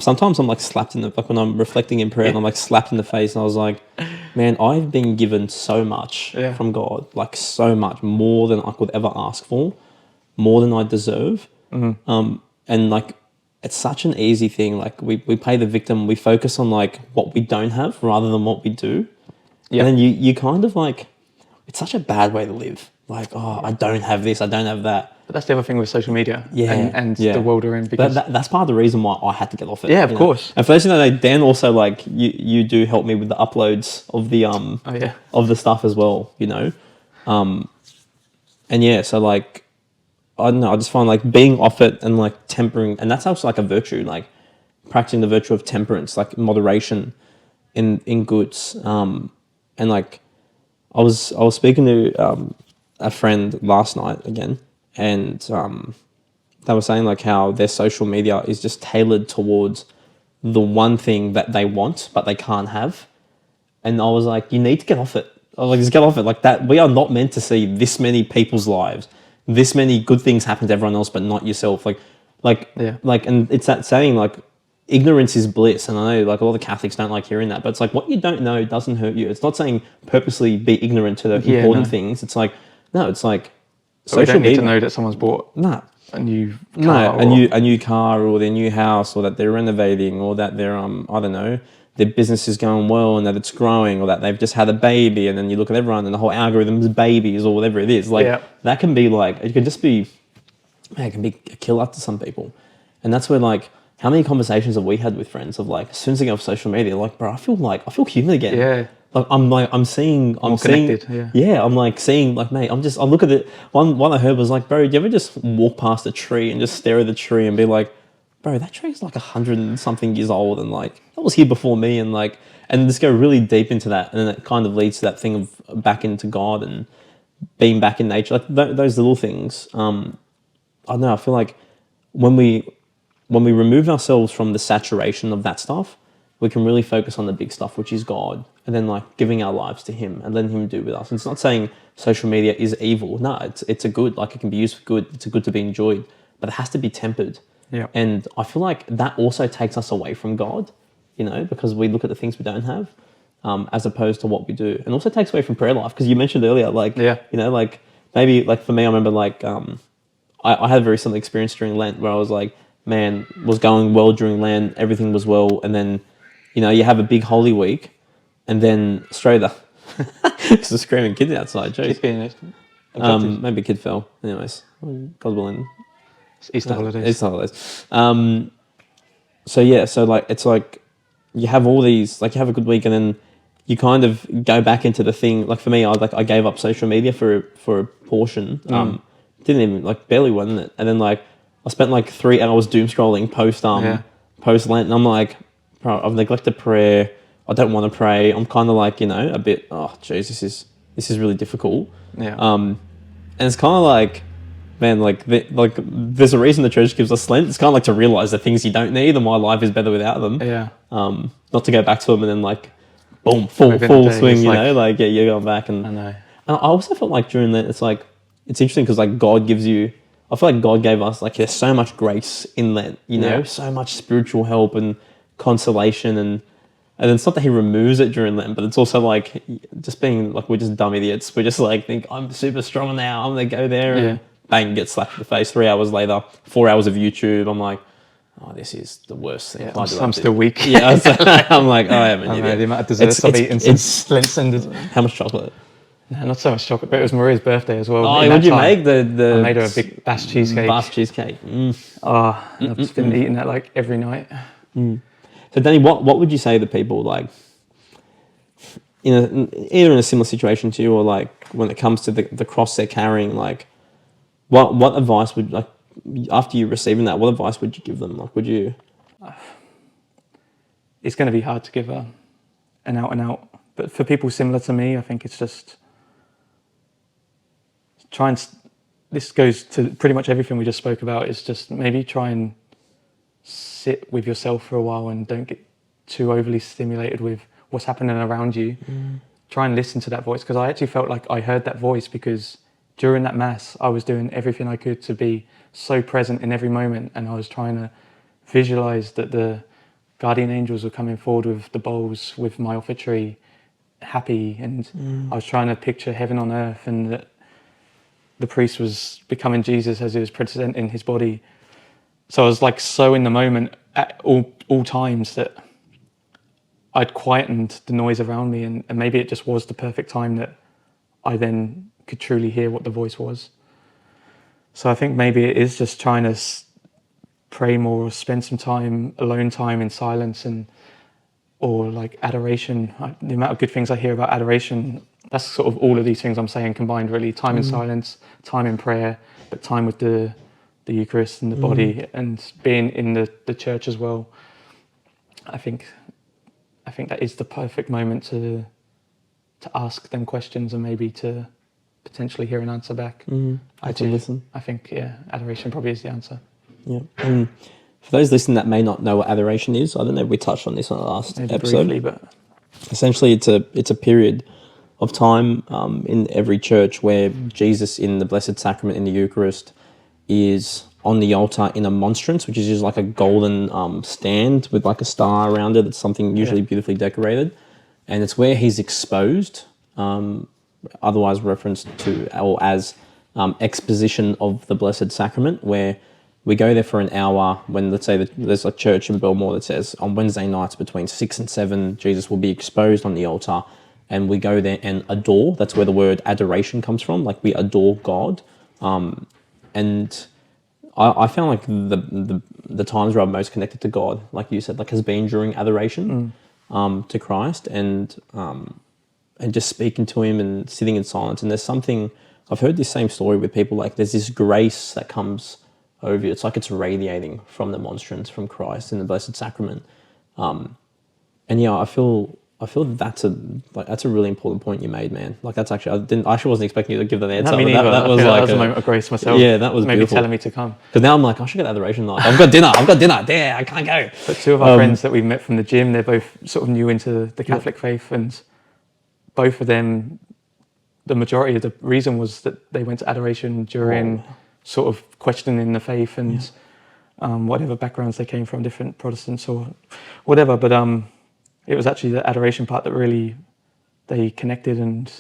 sometimes I'm like slapped in the, like when I'm reflecting in prayer, and I'm like slapped in the face, and I was like, man, I've been given so much from God, like so much more than I could ever ask for, more than I deserve. And like, it's such an easy thing. Like we play the victim, we focus on like what we don't have rather than what we do. Yeah. And then you kind of like, it's such a bad way to live. Like, I don't have this, I don't have that. But that's the other thing with social media and the world we're in. Because that's part of the reason why I had to get off it. Yeah, of course. And first, Dan also like you do help me with the uploads of the of the stuff as well, and so like, I don't know, I just find like being off it and like tempering, and that's also like a virtue, like practicing the virtue of temperance, like moderation in goods. And like I was speaking to a friend last night again, and they were saying like how their social media is just tailored towards the one thing that they want but they can't have. And I was like, you need to get off it. I was like, just get off it. Like that, we are not meant to see this many people's lives, this many good things happen to everyone else but not yourself. And it's that saying like, ignorance is bliss. And I know like a lot of Catholics don't like hearing that, but it's like, what you don't know doesn't hurt you. It's not saying purposely be ignorant to the important things. It's like, no, it's like, so we don't need to know that someone's bought a new car, a new car, or their new house, or that they're renovating, or that they're I don't know, their business is going well and that it's growing, or that they've just had a baby, and then you look at everyone and the whole algorithm is babies or whatever it is. Like that can be like, it can just be, man, it can be a killer to some people. And that's where like, how many conversations have we had with friends of like, as soon as they get off social media, like, bro, I feel human again. Yeah. I'm seeing, More connected, yeah. yeah, I'm like seeing, like, mate, I look at it. One I heard was like, bro, do you ever just walk past a tree and just stare at the tree and be like, bro, that tree's like 100 and something years old, and like that was here before me, and like, and just go really deep into that, and then it kind of leads to that thing of back into God and being back in nature, like those little things. I don't know. I feel like when we remove ourselves from the saturation of that stuff, we can really focus on the big stuff, which is God, and then like giving our lives to Him and letting Him do with us. And it's not saying social media is evil. No, it's a good. Like, it can be used for good. It's a good to be enjoyed, but it has to be tempered. Yeah. And I feel like that also takes us away from God, because we look at the things we don't have, as opposed to what we do, and also takes away from prayer life. Because you mentioned earlier, like, Yeah. like maybe like for me, I remember like I had a very similar experience during Lent where I was like, man, was going well during Lent, everything was well, and then, you have a big Holy Week, and then straight up, there's a screaming kid outside. Jeez. Keep being it. Maybe a kid fell. Anyways, God willing. It's Easter holidays. Easter holidays. So yeah, so like it's like you have all these, like you have a good week, and then you kind of go back into the thing. Like for me, I gave up social media for a portion. Didn't even, like, barely went in it, and then like I spent like 3 hours doom scrolling post Lent, and I'm like, bro, I've neglected prayer. I don't want to pray. I'm kind of like, a bit, oh jeez, this is really difficult. Yeah. And it's kind of like, man, like there's a reason the church gives us Lent. It's kind of like to realize the things you don't need, and my life is better without them. Yeah. Not to go back to them and then like, boom, full swing. Like, yeah, you're going back, and I know. And I also felt like during that, it's like, it's interesting because like God gives you, I feel like God gave us, like, there's so much grace in Lent, so much spiritual help and consolation, and then it's not that He removes it during Lent, but it's also like just being like, we're just dumb idiots. We just like think, I'm super strong now, I'm gonna go there, and bang, get slapped in the face. 3 hours later, 4 hours of YouTube, I'm like, oh, this is the worst thing. Yeah, I'm still weak. Yeah, I'm like, oh, I am an idiot. The amount of desserts I've eaten since Lent ended. How much chocolate? No, not so much chocolate, but it was Maria's birthday as well. Oh, what did you make? I made her a big Bass cheesecake. Bass cheesecake. I've just been eating that like every night. So, Danny, what would you say to people, like, either in a similar situation to you, or like when it comes to the cross they're carrying, like, what advice would, like, after you receiving that, what advice would you give them? Like, would you? It's going to be hard to give an out and out, but for people similar to me, I think it's just this goes to pretty much everything we just spoke about. It's just maybe try and sit with yourself for a while and don't get too overly stimulated with what's happening around you. Try and listen to that voice, because I actually felt like I heard that voice because during that mass I was doing everything I could to be so present in every moment, and I was trying to visualize that the guardian angels were coming forward with the bowls with my offertory, happy, and I was trying to picture heaven on earth, and that the priest was becoming Jesus as he was presenting his body. So I was like so in the moment at all times that I'd quietened the noise around me, and maybe it just was the perfect time that I then could truly hear what the voice was. So I think maybe it is just trying to pray more, or spend some time, alone time in silence, or like adoration. The amount of good things I hear about adoration, that's sort of all of these things I'm saying combined, really. Time in silence, time in prayer, but time with the Eucharist and the body, and being in the church as well. I think that is the perfect moment to ask them questions, and maybe to potentially hear an answer back. Listen. I think, adoration probably is the answer. Yeah. And for those listening that may not know what adoration is, I don't know if we touched on this on the last episode. Briefly, but essentially it's a period of time in every church where Jesus in the Blessed Sacrament in the Eucharist is on the altar in a monstrance, which is just like a golden stand with like a star around it. It's something usually beautifully decorated, and it's where he's exposed, otherwise referenced to or as exposition of the Blessed Sacrament, where we go there for an hour when, let's say, there's a church in Belmore that says on Wednesday nights between 6 and 7, Jesus will be exposed on the altar, and we go there and adore. That's where the word adoration comes from. Like, we adore God. And I found like the times where I'm most connected to God, like you said, like has been during adoration to Christ. And and just speaking to him and sitting in silence. And there's something, I've heard this same story with people, like there's this grace that comes over you. It's like it's radiating from the monstrance, from Christ in the Blessed Sacrament. And yeah, I feel that's a really important point you made, man. Like that's actually, I actually wasn't expecting you to give that answer. No, me neither. That was that like was a moment of grace myself. Yeah, that was maybe beautiful. telling me to come. Because now I'm like, I should get adoration night. I've got dinner. There, I can't go. But two of our friends that we met from the gym, they're both sort of new into the Catholic faith, and both of them, the majority of the reason was that they went to adoration during sort of questioning the faith and whatever backgrounds they came from, different Protestants or whatever. But it was actually the adoration part that really they connected and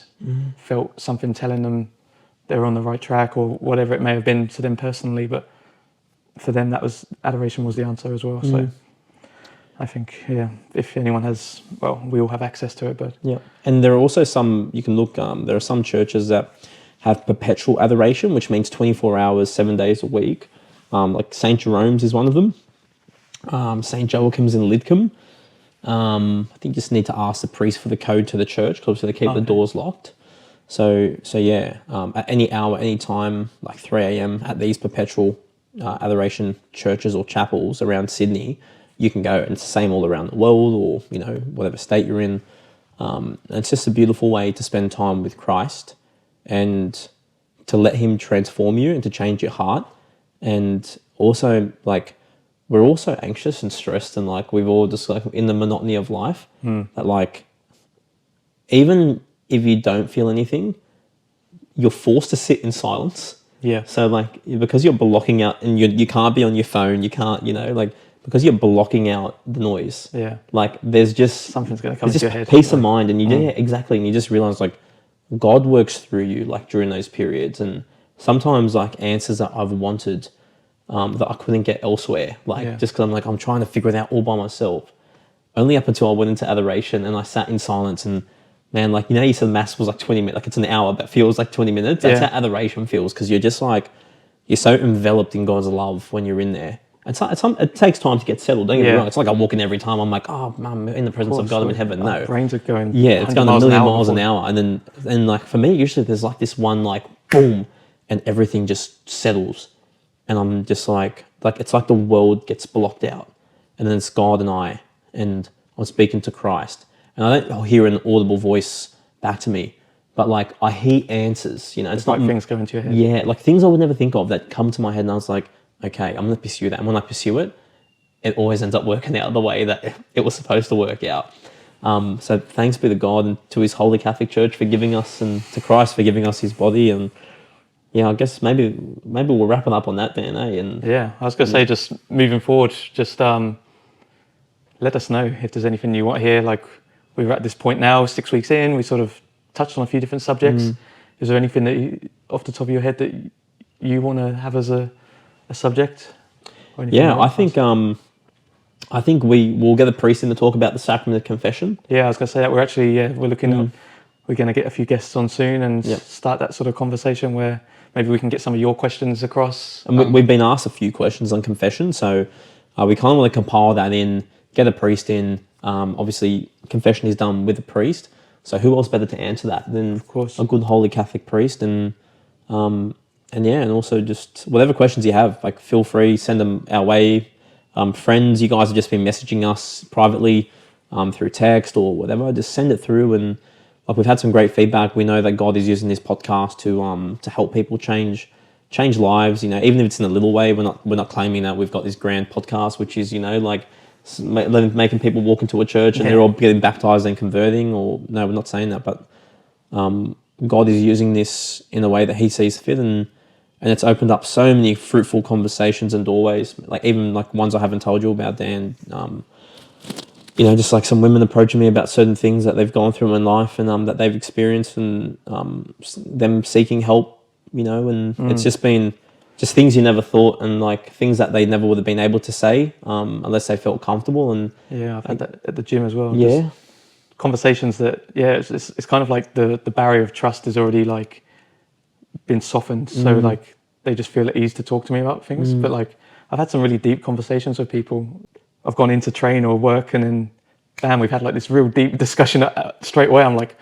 felt something telling them they were on the right track, or whatever it may have been to them personally. But for them, adoration was the answer as well. So I think, if anyone has, we all have access to it. But and there are also some, you can look, there are some churches that have perpetual adoration, which means 24 hours, 7 days a week. Like St. Jerome's is one of them. St. Joachim's in Lidcombe. I think you just need to ask the priest for the code to the church, because they keep the doors locked. So at any hour, any time, like 3 a.m. at these perpetual adoration churches or chapels around Sydney, you can go, and it's the same all around the world, or whatever state you're in. And it's just a beautiful way to spend time with Christ and to let him transform you and to change your heart. And also, like, we're also anxious and stressed, and like we've all just like in the monotony of life that like even if you don't feel anything, you're forced to sit in silence. Yeah. So like, because you're blocking out, and you can't be on your phone, you can't, like, because you're blocking out the noise. Yeah. Like there's just something's going to come into your head. Peace of mind, and exactly, and you just realize like God works through you like during those periods, and sometimes like answers that I've wanted that I couldn't get elsewhere, just because I'm trying to figure it out all by myself. Only up until I went into adoration and I sat in silence, and man, like, you said mass was like 20 minutes, like it's an hour, but feels like 20 minutes. That's how adoration feels, because you're just like, you're so enveloped in God's love when you're in there. It takes time to get settled, don't get me wrong. It's like I walk in every time, I'm like, oh, I'm in the presence of God, I'm in heaven. No. Brains are going it's going a million miles an hour. And like for me, usually there's like this one like boom, and everything just settles. And I'm just like it's like the world gets blocked out, and then it's God and I'm speaking to Christ, and I don't hear an audible voice back to me, but like I hear answers, it's like things go into your head. Yeah, like things I would never think of that come to my head, and I was like, okay, I'm going to pursue that. And when I pursue it, it always ends up working out the way that it was supposed to work out. So thanks be to God and to his Holy Catholic Church for giving us, and to Christ for giving us his body. And I guess maybe we'll wrap it up on that then, eh? And I was going to say, just moving forward, just let us know if there's anything you want to hear. Like, we're at this point now, 6 weeks in, we sort of touched on a few different subjects. Is there anything that off the top of your head that you want to have as a subject? I think we will get a priest in to talk about the sacrament of confession. Yeah, I was going to say that we're actually we're looking at, we're going to get a few guests on soon and start that sort of conversation where maybe we can get some of your questions across. And we've been asked a few questions on confession, so we kind of want to compile that in, get a priest in. Obviously, confession is done with a priest, so who else better to answer that than, of course, a good holy Catholic priest? And also just whatever questions you have, like feel free, send them our way. Friends, you guys have just been messaging us privately through text or whatever. Just send it through, and like we've had some great feedback. We know that God is using this podcast to help people change lives. Even if it's in a little way, we're not claiming that we've got this grand podcast, which is like making people walk into a church and they're all getting baptized and converting. Or no, we're not saying that, but God is using this in a way that He sees fit, and it's opened up so many fruitful conversations and doorways, like even like ones I haven't told you about, Dan. Just like some women approaching me about certain things that they've gone through in life and that they've experienced, and them seeking help, and it's just been just things you never thought, and like things that they never would have been able to say unless they felt comfortable. And I've had that at the gym as well. Yeah. Just conversations that, it's kind of like the barrier of trust is already like been softened, so like they just feel at ease to talk to me about things. But like I've had some really deep conversations with people. I've gone in to train or work, and then bam, we've had like this real deep discussion straight away. I'm like,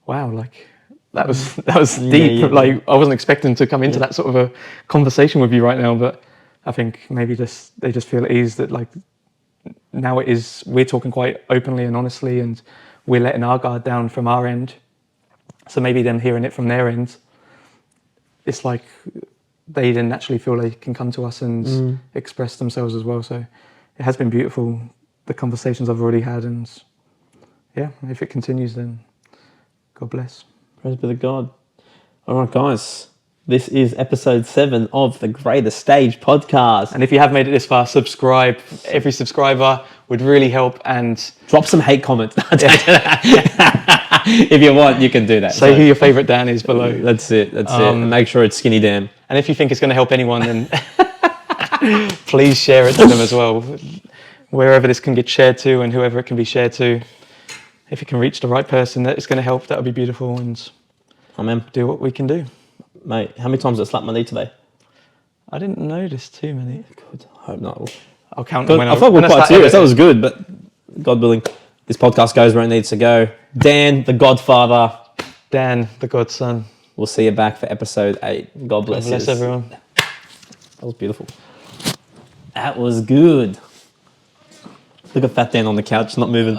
wow, like that was deep. yeah. Like I wasn't expecting to come into that sort of a conversation with you right now, but I think maybe they just feel at ease that like now we're talking quite openly and honestly, and we're letting our guard down from our end. So maybe them hearing it from their end, it's like they then naturally feel they can come to us and express themselves as well. So it has been beautiful, the conversations I've already had, and yeah, if it continues, then God bless. Praise be to God. All right, guys. This is episode 7 of the Greater Stage podcast. And if you have made it this far, subscribe. Every subscriber would really help. And Drop some hate comments. If you want, you can do that. Say who your favourite Dan is below. That's it. And make sure it's Skinny Dan. And if you think it's going to help anyone, then please share it to them as well. Wherever this can get shared to and whoever it can be shared to. If it can reach the right person that it's going to help, that would be beautiful. And Amen. Do what we can do. Mate, how many times did I slap my knee today? I didn't notice too many. Good. I hope not. I'll count them when I thought we were quite serious. That was good, but God willing, this podcast goes where it needs to go. Dan, the Godfather. Dan, the Godson. We'll see you back for episode 8. God bless you. God bless everyone. That was beautiful. That was good. Look at Fat Dan on the couch, not moving.